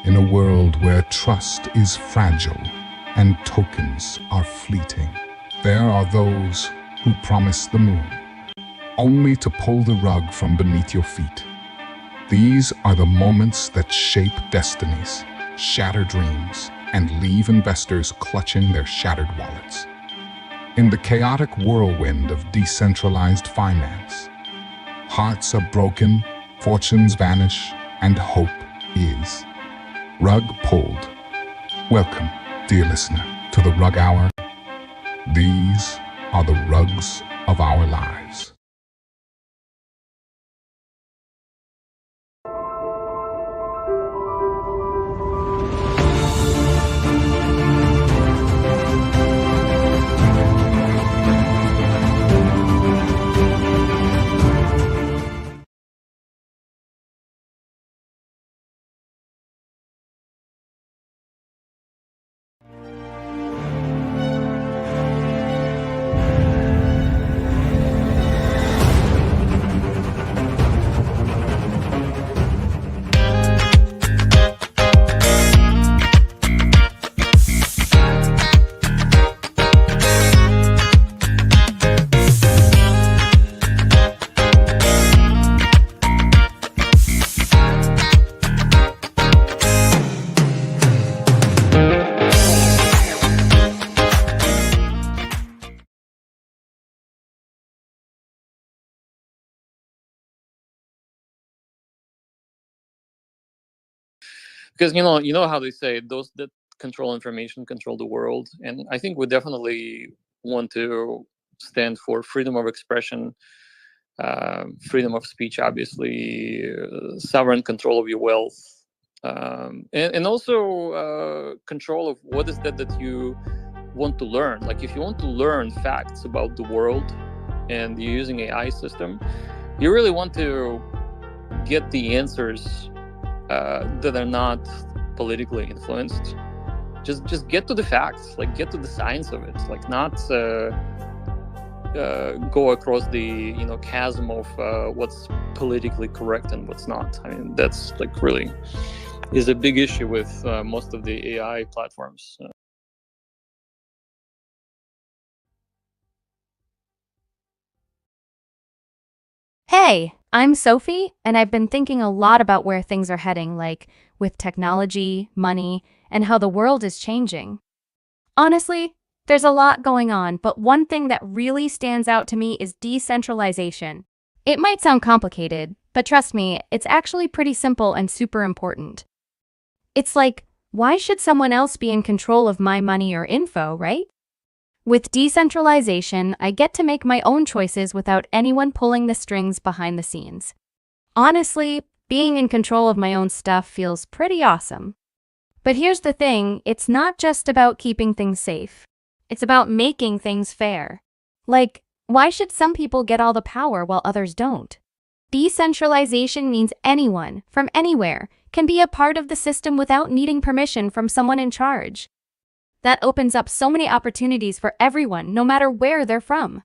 In a world where trust is fragile and tokens are fleeting, there are those who promise the moon, only to pull the rug from beneath your feet. These are the moments that shape destinies, shatter dreams, and leave investors clutching their shattered wallets. In the chaotic whirlwind of decentralized finance, hearts are broken, fortunes vanish, and hope is rug pulled. Welcome, dear listener, to the Rug Hour. These are the rugs of our lives. Because you know how they say those that control information control the world, and I think we definitely want to stand for freedom of expression, freedom of speech, obviously, sovereign control of your wealth, and also control of what is that you want to learn. Like, if you want to learn facts about the world and you're using AI system, you really want to get the answers that are not politically influenced. Just get to the facts, like get to the science of it, like not go across the chasm of what's politically correct and what's not. I mean, that's like really is a big issue with most of the AI platforms. Hey, I'm Sophie, and I've been thinking a lot about where things are heading, like with technology, money, and how the world is changing. Honestly, there's a lot going on, but one thing that really stands out to me is decentralization. It might sound complicated, but trust me, it's actually pretty simple and super important. It's like, why should someone else be in control of my money or info, right? With decentralization, I get to make my own choices without anyone pulling the strings behind the scenes. Honestly, being in control of my own stuff feels pretty awesome. But here's the thing, it's not just about keeping things safe. It's about making things fair. Like, why should some people get all the power while others don't? Decentralization means anyone, from anywhere, can be a part of the system without needing permission from someone in charge. That opens up so many opportunities for everyone, no matter where they're from.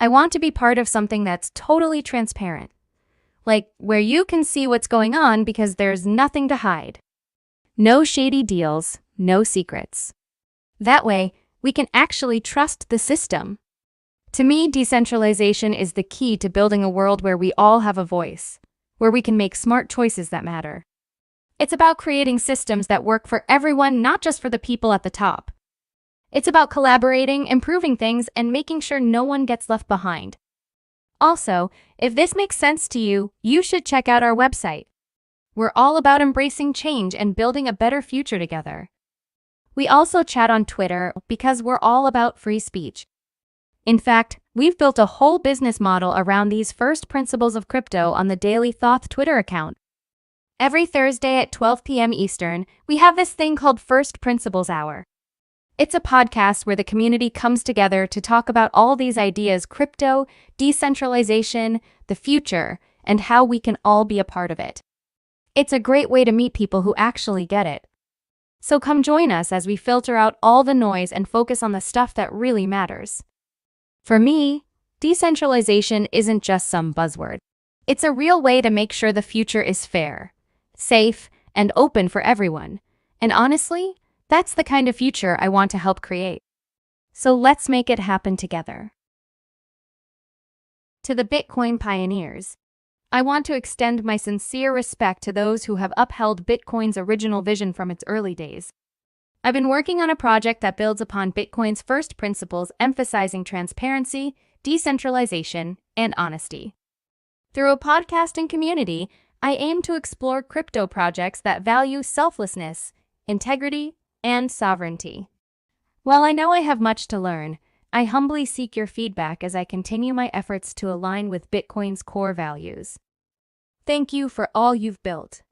I want to be part of something that's totally transparent. Like, where you can see what's going on because there's nothing to hide. No shady deals, no secrets. That way, we can actually trust the system. To me, decentralization is the key to building a world where we all have a voice, where we can make smart choices that matter. It's about creating systems that work for everyone, not just for the people at the top. It's about collaborating, improving things, and making sure no one gets left behind. Also, if this makes sense to you, you should check out our website. We're all about embracing change and building a better future together. We also chat on Twitter because we're all about free speech. In fact, we've built a whole business model around these first principles of crypto on the Daily Thoth Twitter account. Every Thursday at 12 p.m. Eastern, we have this thing called First Principles Hour. It's a podcast where the community comes together to talk about all these ideas: crypto, decentralization, the future, and how we can all be a part of it. It's a great way to meet people who actually get it. So come join us as we filter out all the noise and focus on the stuff that really matters. For me, decentralization isn't just some buzzword. It's a real way to make sure the future is fair, safe, and open for everyone. And honestly, that's the kind of future I want to help create. So let's make it happen together. To the Bitcoin pioneers, I want to extend my sincere respect to those who have upheld Bitcoin's original vision from its early days. I've been working on a project that builds upon Bitcoin's first principles, emphasizing transparency, decentralization, and honesty. Through a podcasting community, I aim to explore crypto projects that value selflessness, integrity, and sovereignty. While I know I have much to learn, I humbly seek your feedback as I continue my efforts to align with Bitcoin's core values. Thank you for all you've built.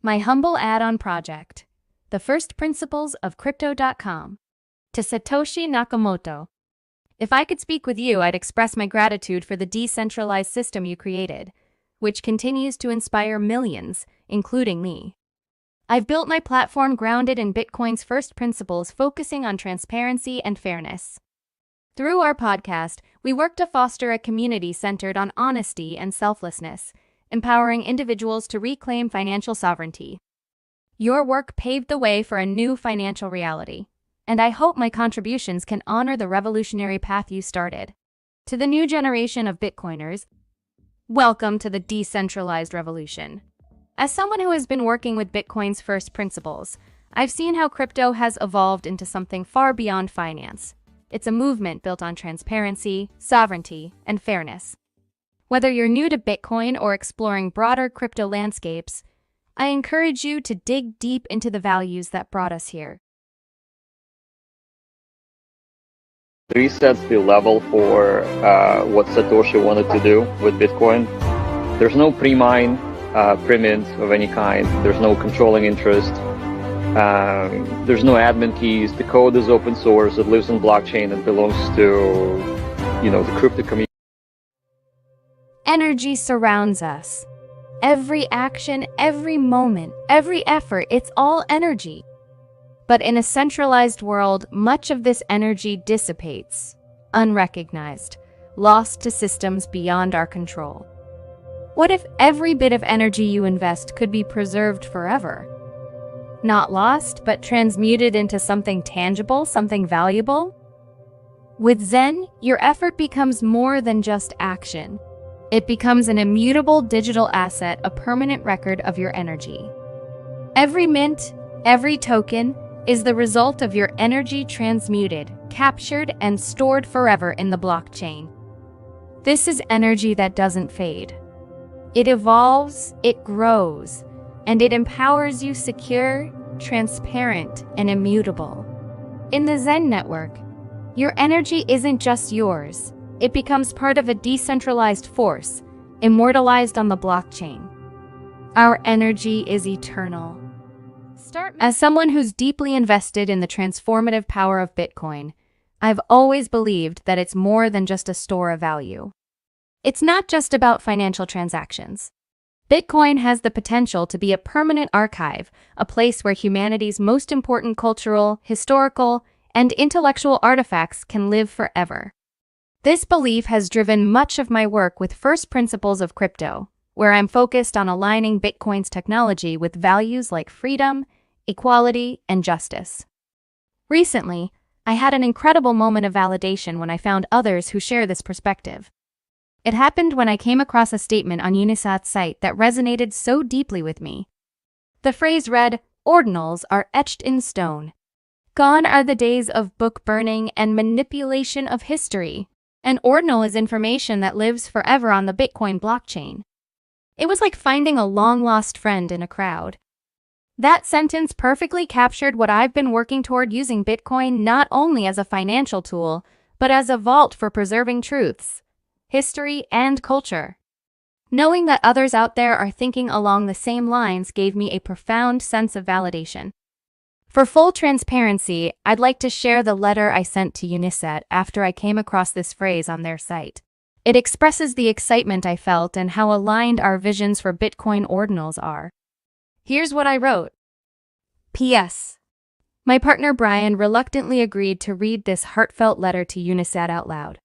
My humble add-on project, The First Principles of Crypto.com. To Satoshi Nakamoto. If I could speak with you, I'd express my gratitude for the decentralized system you created, which continues to inspire millions, including me. I've built my platform grounded in Bitcoin's first principles, focusing on transparency and fairness. Through our podcast, we work to foster a community centered on honesty and selflessness, empowering individuals to reclaim financial sovereignty. Your work paved the way for a new financial reality, and I hope my contributions can honor the revolutionary path you started. To the new generation of Bitcoiners, welcome to the decentralized revolution. As someone who has been working with Bitcoin's first principles, I've seen how crypto has evolved into something far beyond finance. It's a movement built on transparency, sovereignty, and fairness. Whether you're new to Bitcoin or exploring broader crypto landscapes, I encourage you to dig deep into the values that brought us here. Resets the level for what Satoshi wanted to do with Bitcoin. There's no pre-mine, pre-mint of any kind. There's no controlling interest. There's no admin keys. The code is open source. It lives on blockchain and belongs to, the crypto community. Energy surrounds us. Every action, every moment, every effort, it's all energy. But in a centralized world, much of this energy dissipates, unrecognized, lost to systems beyond our control. What if every bit of energy you invest could be preserved forever? Not lost, but transmuted into something tangible, something valuable? With Zen, your effort becomes more than just action. It becomes an immutable digital asset, a permanent record of your energy. Every mint, every token, is the result of your energy transmuted, captured, and stored forever in the blockchain. This is energy that doesn't fade. It evolves, it grows, and it empowers you secure, transparent, and immutable. In the Zen network, your energy isn't just yours. It becomes part of a decentralized force, immortalized on the blockchain. Our energy is eternal. As someone who's deeply invested in the transformative power of Bitcoin, I've always believed that it's more than just a store of value. It's not just about financial transactions. Bitcoin has the potential to be a permanent archive, a place where humanity's most important cultural, historical, and intellectual artifacts can live forever. This belief has driven much of my work with First Principles of Crypto, where I'm focused on aligning Bitcoin's technology with values like freedom, equality, and justice. Recently, I had an incredible moment of validation when I found others who share this perspective. It happened when I came across a statement on Unisat's site that resonated so deeply with me. The phrase read, "Ordinals are etched in stone. Gone are the days of book burning and manipulation of history. An ordinal is information that lives forever on the Bitcoin blockchain." It was like finding a long-lost friend in a crowd. That sentence perfectly captured what I've been working toward, using Bitcoin not only as a financial tool, but as a vault for preserving truths, history, and culture. Knowing that others out there are thinking along the same lines gave me a profound sense of validation. For full transparency, I'd like to share the letter I sent to Unisat after I came across this phrase on their site. It expresses the excitement I felt and how aligned our visions for Bitcoin ordinals are. Here's what I wrote. P.S. My partner Brian reluctantly agreed to read this heartfelt letter to Unisat out loud.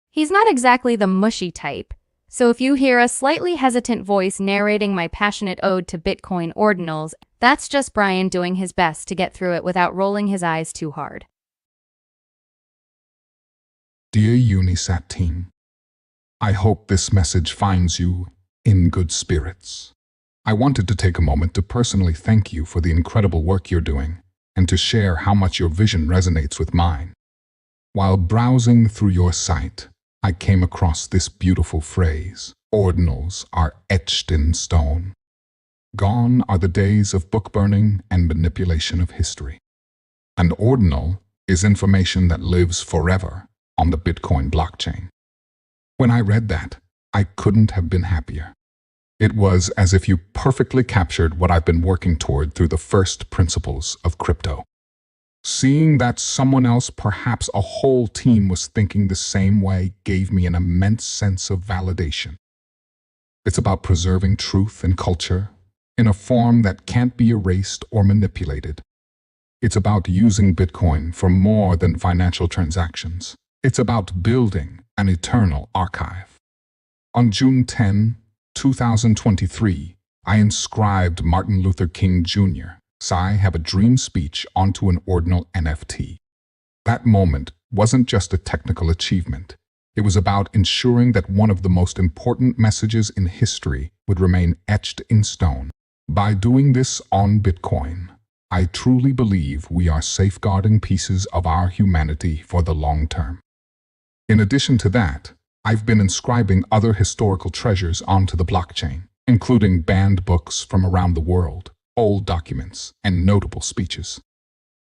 He's not exactly the mushy type, So if you hear a slightly hesitant voice narrating my passionate ode to Bitcoin ordinals, that's just Brian doing his best to get through it without rolling his eyes too hard. Dear Unisat team, I hope this message finds you in good spirits. I wanted to take a moment to personally thank you for the incredible work you're doing and to share how much your vision resonates with mine. While browsing through your site, I came across this beautiful phrase: ordinals are etched in stone. Gone are the days of book burning and manipulation of history. An ordinal is information that lives forever on the Bitcoin blockchain. When I read that, I couldn't have been happier. It was as if you perfectly captured what I've been working toward through the first principles of crypto. Seeing that someone else, perhaps a whole team, was thinking the same way gave me an immense sense of validation. It's about preserving truth and culture in a form that can't be erased or manipulated. It's about using Bitcoin for more than financial transactions. It's about building an eternal archive. On June 10, 2023, I inscribed Martin Luther King Jr.'s "I Have a Dream" speech onto an ordinal NFT. That moment wasn't just a technical achievement. It was about ensuring that one of the most important messages in history would remain etched in stone. By doing this on Bitcoin, I truly believe we are safeguarding pieces of our humanity for the long term. In addition to that, I've been inscribing other historical treasures onto the blockchain, including banned books from around the world, old documents, and notable speeches.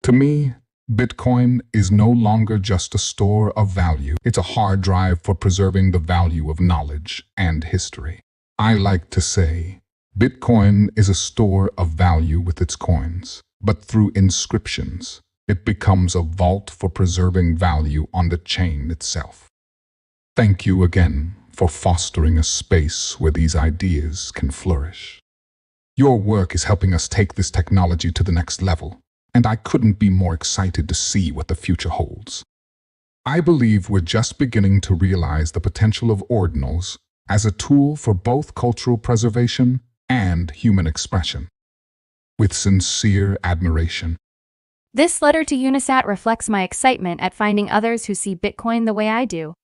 To me, Bitcoin is no longer just a store of value. It's a hard drive for preserving the value of knowledge and history. I like to say, Bitcoin is a store of value with its coins, but through inscriptions, it becomes a vault for preserving value on the chain itself. Thank you again for fostering a space where these ideas can flourish. Your work is helping us take this technology to the next level, and I couldn't be more excited to see what the future holds. I believe we're just beginning to realize the potential of ordinals as a tool for both cultural preservation and human expression. With sincere admiration. This letter to Unisat reflects my excitement at finding others who see Bitcoin the way I do.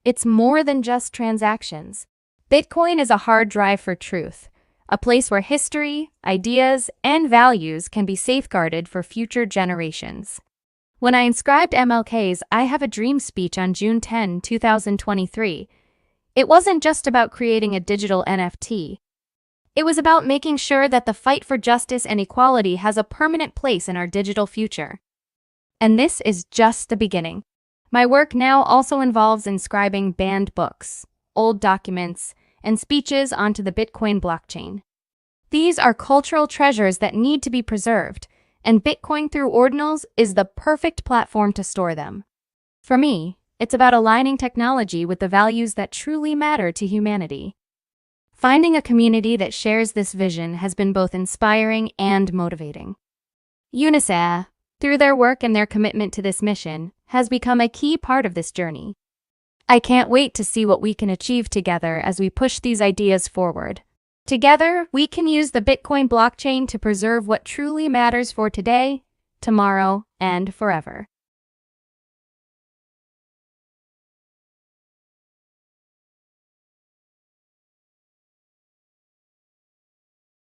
It's more than just transactions. Bitcoin is a hard drive for truth, a place where history, ideas, and values can be safeguarded for future generations. When I inscribed MLK's "I Have a Dream" speech on June 10, 2023, it wasn't just about creating a digital NFT. It was about making sure that the fight for justice and equality has a permanent place in our digital future. And this is just the beginning. My work now also involves inscribing banned books, old documents, and speeches onto the Bitcoin blockchain. These are cultural treasures that need to be preserved, and Bitcoin through ordinals is the perfect platform to store them. For me, it's about aligning technology with the values that truly matter to humanity. Finding a community that shares this vision has been both inspiring and motivating. Unisat, through their work and their commitment to this mission, has become a key part of this journey. I can't wait to see what we can achieve together as we push these ideas forward. Together, we can use the Bitcoin blockchain to preserve what truly matters for today, tomorrow, and forever.